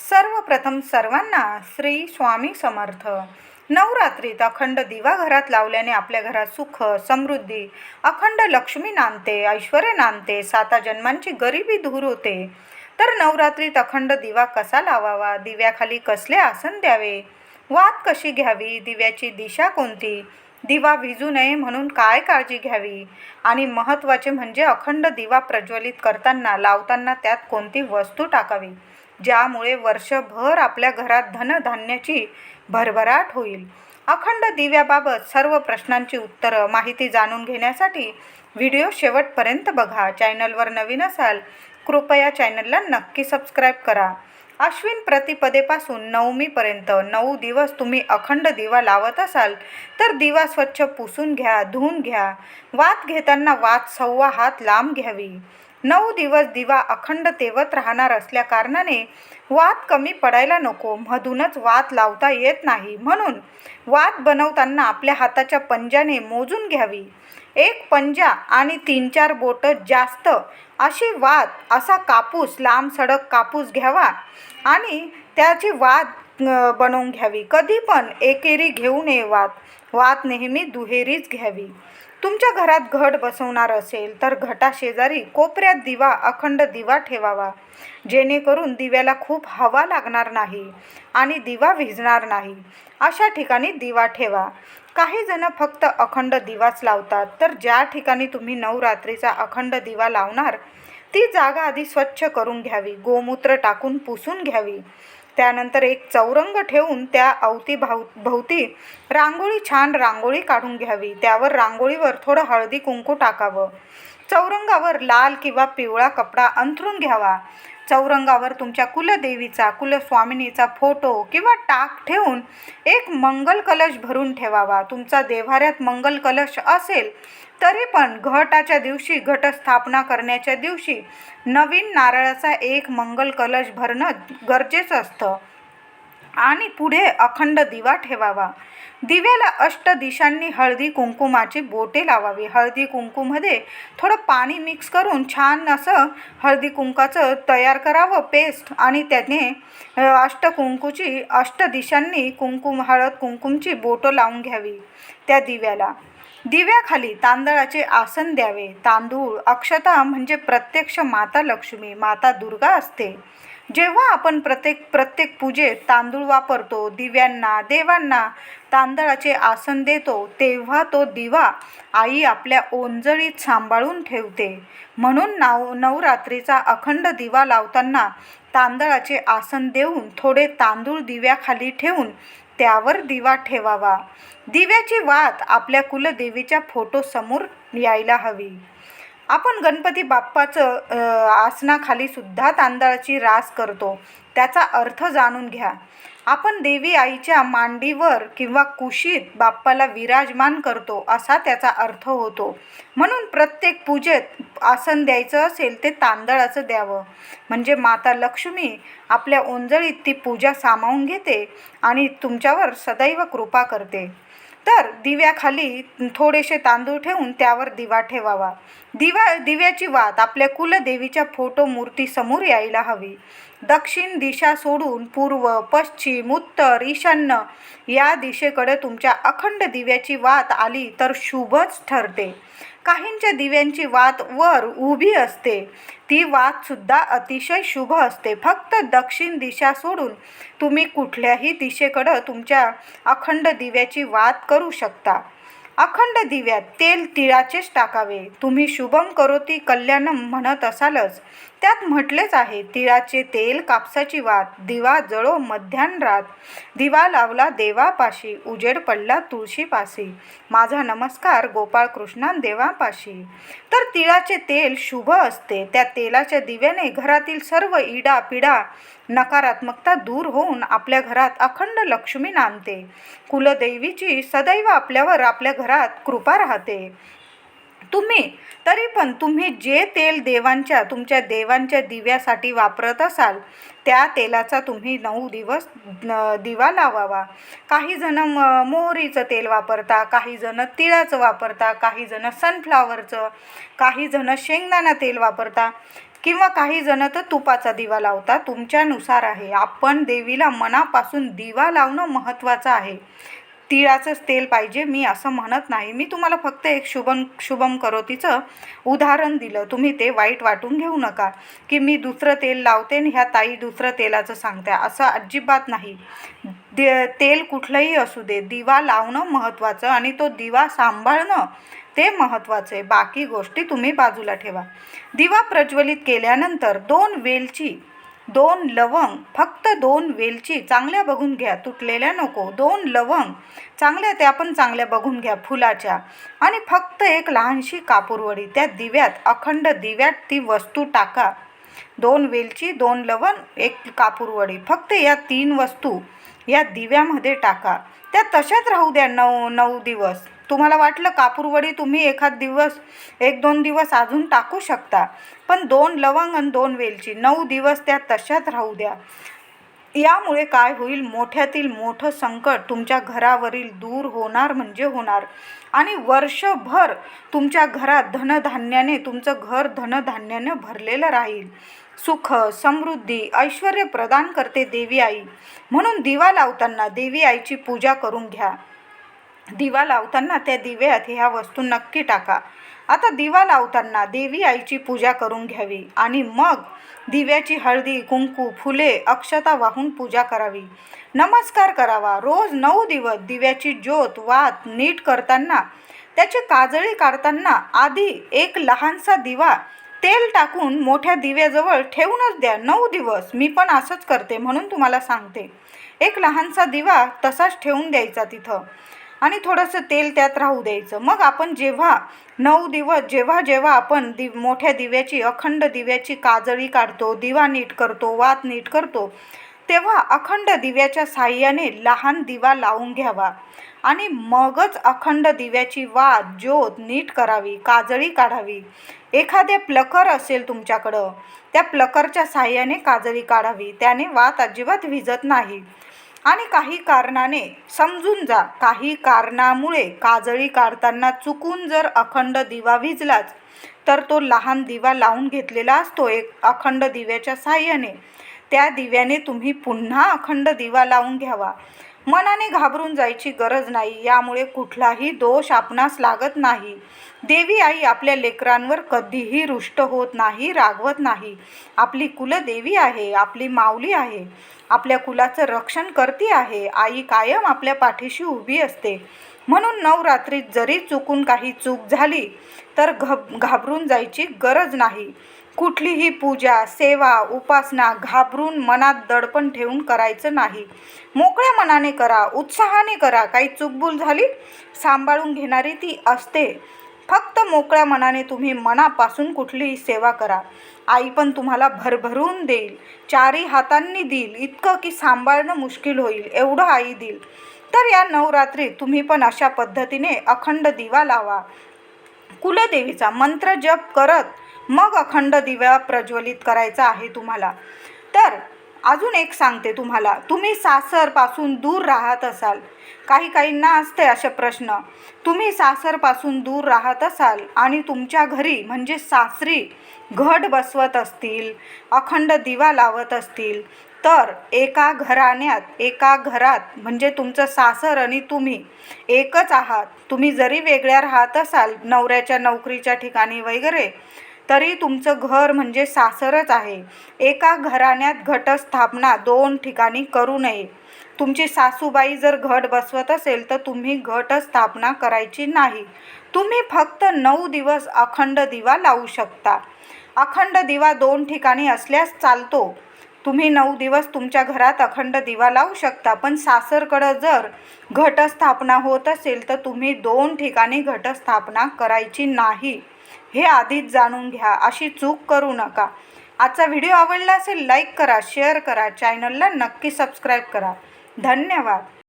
सर्वप्रथम सर्वांना श्री स्वामी समर्थ. नवरात्रीत अखंड दिवा घरात लावल्याने आपल्या घरात सुख, समृद्धी, अखंड लक्ष्मी नांदते, ऐश्वर्य नांदते, 7 जन्मांची गरिबी दूर होते. तर नवरात्रीत अखंड दिवा कसा लावावा, दिव्याखाली कसले आसन द्यावे, वात कशी घ्यावी, दिव्याची दिशा कोणती, दिवा विझू नये म्हणून काय काळजी घ्यावी, आणि महत्त्वाचे म्हणजे अखंड दिवा प्रज्वलित करताना लावताना त्यात कोणती वस्तू टाकावी, ज्यामुळे वर्षभर आपल्या घरात धनधान्याची भरभराट होईल. अखंड दिव्याबाबत सर्व प्रश्नांची उत्तरं माहिती जाणून घेण्यासाठी व्हिडिओ शेवटपर्यंत बघा. चॅनलवर नवीन असाल कृपया चॅनलला नक्की सबस्क्राईब करा. अश्विन प्रतिपदेपासून नवमीपर्यंत 9 दिवस तुम्ही अखंड दिवा लावत असाल तर दिवा स्वच्छ पुसून घ्या, धुवून घ्या. वात घेताना वात 1.25 हात लांब घ्यावी. 9 दिवस दिवा अखंड तेवत राहणार असल्या कारणाने वात कमी पडायला नको, मधूनच वात लावता येत नाही, म्हणून वात बनवताना आपल्या हाताच्या पंजाने मोजून घ्यावी. एक पंजा आणि 3-4 बोटं जास्त अशी वात, असा कापूस, लांब सडक कापूस घ्यावा आणि त्याची वात बनवून घ्यावी. कधी पण एकेरी घेऊ नये. वात नेहमी दुहेरीच घ्यावी. तुमच्या घरात घट बसवणार असेल तर घटाशेजारी कोपऱ्यात दिवा, अखंड दिवा ठेवावा, जेणेकरून दिव्याला खूप हवा लागणार नाही आणि दिवा विझणार नाही. अशा ठिकाणी दिवा ठेवा. काही जण फक्त अखंड दिवाच लावतात, तर ज्या ठिकाणी तुम्ही नवरात्रीचा अखंड दिवा लावणार ती जागा आधी स्वच्छ करून घ्यावी, गोमूत्र टाकून पुसून घ्यावी. त्यानंतर एक चौरंग ठेवून त्या भोवती छान रांगोळी काढून घ्यावी. त्यावर रांगोळीवर थोडं हळदी कुंकू टाकावं. चौरंगावर लाल किंवा पिवळा कपडा अंथरून घ्यावा. चौरंगावर तुमच्या कुलदेवीचा, कुलस्वामिनीचा फोटो किंवा टाक ठेवून एक मंगल कलश भरून ठेवावा. तुमचा देव्हाऱ्यात मंगल कलश असेल तरी पण घटाच्या दिवशी, घटस्थापना करण्याच्या दिवशी नवीन नारळाचा एक मंगल कलश भरणं गरजेचं असतं आणि पुढे अखंड दिवा ठेवावा. दिव्याला 8 दिशांनी हळदी कुंकुमाची बोटे लावावी. हळदी कुंकूमध्ये थोडं पाणी मिक्स करून छान असं हळदी कुंकाचं तयार करावं पेस्ट, आणि त्याने 8 दिशांनी हळद कुंकुमची बोटं लावून घ्यावी त्या दिव्याला. दिव्याखाली तांदळाचे आसन द्यावे. तांदूळ, अक्षता म्हणजे प्रत्यक्ष माता लक्ष्मी, माता दुर्गा असते. जेव्हा आपण प्रत्येक पूजेत तांदूळ वापरतो, दिव्यांना, देवांना तांदळाचे आसन देतो, तेव्हा तो दिवा आई आपल्या ओंजळीत सांभाळून ठेवते. म्हणून नवरात्रीचा अखंड दिवा लावताना तांदळाचे आसन देऊन थोडे तांदूळ दिव्याखाली ठेवून त्यावर दिवा ठेवावा. दिव्याची वात आपल्या कुलदेवीच्या फोटोसमोर यायला हवी. आपण गणपती बाप्पाचं आसनाखाली सुद्धा तांदळाची रास करतो. त्याचा अर्थ जाणून घ्या. आपण देवी आईच्या मांडीवर किंवा कुशीत बाप्पाला विराजमान करतो असा त्याचा अर्थ होतो. म्हणून प्रत्येक पूजेत आसन द्यायचं असेल ते तांदळाचं द्यावं, म्हणजे माता लक्ष्मी आपल्या ओंजळीत ती पूजा सामावून घेते आणि तुमच्यावर सदैव कृपा करते. तर दिव्याखाली थोडेसे तांदूळ ठेवून त्यावर दिवा ठेवावा. दिव्याची वात आपल्या कुलदेवीच्या फोटो मूर्तीसमोर यायला हवी. दक्षिण दिशा सोडून पूर्व, पश्चिम, उत्तर, ईशान्य या दिशेकडे तुमच्या अखंड दिव्याची वात आली तर शुभच ठरते. काहींच्या दिव्यांची वात वर उभी असते, ती वातसुद्धा अतिशय शुभ असते. फक्त दक्षिण दिशा सोडून तुम्ही कुठल्याही दिशेकडं तुमच्या अखंड दिव्याची वात करू शकता. अखंड दिव्यात तेल तिळाचेच टाकावे. तुम्ही शुभम करोती कल्याणम म्हणत असालच, त्यात म्हटलेच आहे, तिळाचे तेल, कापसाची वात, दिवा जळो मध्यान्हरात, दिवा लावला देवापाशी, उजेड पडला तुळशीपाशी, माझा नमस्कार गोपाळकृष्णा देवापाशी. तर तिळाचे तेल शुभ असते. त्या तेलाच्या दिव्याने घरातील सर्व इडा पिडा, नकारात्मकता दूर होऊन आपल्या घरात अखंड लक्ष्मी नांदते. कुलदेवीची सदैव आपल्यावर, आपल्या घरात कृपा राहते. तुम्ही जे तेल तुमच्या देवांच्या दिव्यासाठी वापरत असाल त्या तेलाचा तुम्ही 9 दिवस दिवा लावावा. काही जण मोहरीचं तेल वापरता, काही जण तिळाचं वापरता, काही जण सनफ्लावरचं, काही जण शेंगदाणा तेल वापरता. किंवा काही जण तर तुपाचा दिवा लावतात, तुमच्यानुसार आहे. आपण देवीला मनापासून दिवा लावणं महत्त्वाचं आहे. तिळाचंच तेल पाहिजे मी असं म्हणत नाही. मी तुम्हाला फक्त एक शुभम करोतीचं उदाहरण दिलं. तुम्ही ते वाईट वाटून घेऊ नका की मी दुसरं तेल लावते आणि ह्या ताई दुसरं तेलाचं सांगत्या, असं अजिबात नाही. तेल कुठलंही असू दे, दिवा लावणं महत्त्वाचं आणि तो दिवा सांभाळणं ते महत्त्वाचं आहे. बाकी गोष्टी तुम्ही बाजूला ठेवा. दिवा प्रज्वलित केल्यानंतर 2 वेलची, 2 लवंग, फक्त 2 वेलची चांगल्या बघून घ्या, तुटलेल्या नको. 2 लवंग चांगल्या, त्या पण चांगल्या बघून घ्या फुलाच्या. आणि फक्त एक लहानशी कापूरवडी त्या दिव्यात, अखंड दिव्यात ती वस्तू टाका. 2 वेलची, 2 लवंग, 1 कापूरवडी, फक्त या 3 वस्तू या दिव्यामध्ये टाका. त्या तशाच राहू द्या 9 दिवस. तुम्हाला वाटलं कापूरवडी तुम्ही एखाद दिवस, 1-2 दिवस अजून टाकू शकता, पण 2 लवंग आणि 2 वेलची 9 दिवस त्या तशाच राहू द्या. यामुळे काय होईल, मोठ्यातील मोठं संकट तुमच्या घरावरील दूर होणार म्हणजे होणार. आणि वर्षभर तुमच्या घरात धनधान्याने, तुमचं घर धनधान्याने भरलेलं राहील. सुख, समृद्धी, ऐश्वर्य प्रदान करते देवी आई. म्हणून दिवा लावताना देवी आईची पूजा करून घ्या. दिवा लावताना त्या दिव्यात ह्या वस्तू नक्की टाका. आता दिवा लावताना देवी आईची पूजा करून घ्यावी आणि मग दिव्याची हळदी, कुंकू, फुले, अक्षता वाहून पूजा करावी. नमस्कार करावा. रोज 9 दिवस दिव्याची ज्योत, वात नीट करताना, त्याची काजळी काढताना आधी एक लहानसा दिवा तेल टाकून मोठ्या दिव्याजवळ ठेवूनच द्या 9 दिवस. मी पण असंच करते म्हणून तुम्हाला सांगते. एक लहानसा दिवा तसाच ठेवून द्यायचा तिथं आणि थोडंसं तेल त्यात राहू द्यायचं. मग आपण जेव्हा 9 दिवस जेव्हा आपण मोठ्या दिव्याची, अखंड दिव्याची काजळी काढतो, दिवा नीट करतो, वात नीट करतो, तेव्हा अखंड दिव्याच्या साह्याने लहान दिवा लावून घ्यावा आणि मगच अखंड दिव्याची वात, ज्योत नीट करावी, काजळी काढावी. एखादे प्लकर असेल तुमच्याकडं, त्या प्लकरच्या साह्याने काजळी काढावी. त्याने वात अजिबात विझत नाही. आणि काही कारणाने समजून जा, काही कारणामुळे काजळी काढताना चुकून जर अखंड दिवा विझलाच तर तो लहान दिवा लावून घेतलेला असतो एक अखंड दिव्याच्या साह्याने. त्या दिव्याने तुम्ही पुन्हा अखंड दिवा लावून घ्यावा. मनाने घाबरून जायची गरज नाही. यामुळे कुठलाही दोष आपणास लागत नाही. देवी आई आपल्या लेकरांवर कधीही रुष्ट होत नाही, रागवत नाही. आपली कुलदेवी आहे, आपली माऊली आहे, आपल्या कुलाचं रक्षण करती आहे. आई कायम आपल्या पाठीशी उभी असते. म्हणून नवरात्रीत जरी चुकून काही चूक झाली तर घाबरून जायची गरज नाही. कुठलीही पूजा, सेवा, उपासना घाबरून मनात दडपण ठेवून करायचं नाही. मोकळ्या मनाने करा, उत्साहाने करा. काही चूकभूल झाली सांभाळून घेणारी ती असते. फक्त मोकळ्या मनाने तुम्ही मनापासून कुठलीही सेवा करा. आई पण तुम्हाला भरभरून देईल, 4ही हातांनी देईल, इतकं की सांभाळणं मुश्किल होईल एवढं आई देईल. तर या नवरात्रीत तुम्ही पण अशा पद्धतीने अखंड दिवा लावा. कुलदेवीचा मंत्र जप करत मग अखंड दिवा प्रज्वलित करायचा आहे तुम्हाला. तर अजून एक सांगते तुम्हाला, तुम्ही सासरपासून दूर राहत असाल, काहींना असते असे प्रश्न. तुम्ही सासरपासून दूर राहत असाल आणि तुमच्या घरी म्हणजे सासरी घट बसवत असतील, अखंड दिवा लावत असतील, तर एका घरात म्हणजे तुमचं सासर आणि तुम्ही एकच आहात. तुम्ही जरी वेगळ्या राहत असाल नवऱ्याच्या नोकरीच्या ठिकाणी वगैरे, तरी तुमचं घर म्हणजे सासरच आहे. एका घराण्यात घटस्थापना 2 ठिकाणी करू नये. तुमची सासूबाई जर घट बसवत असेल तर तुम्ही घटस्थापना करायची नाही. तुम्ही फक्त 9 दिवस अखंड दिवा लावू शकता. अखंड दिवा 2 ठिकाणी असल्यास चालतो. तुम्ही 9 दिवस तुमच्या घरात अखंड दिवा लावू शकता. पण सासरकडं जर घटस्थापना होत असेल तर तुम्ही 2 ठिकाणी घटस्थापना करायची नाही. हे आधीच जाणून घ्या. अशी चूक करू नका. आजचा व्हिडिओ आवडला असेल लाईक करा, शेअर करा, चॅनलला नक्की सबस्क्राईब करा. धन्यवाद.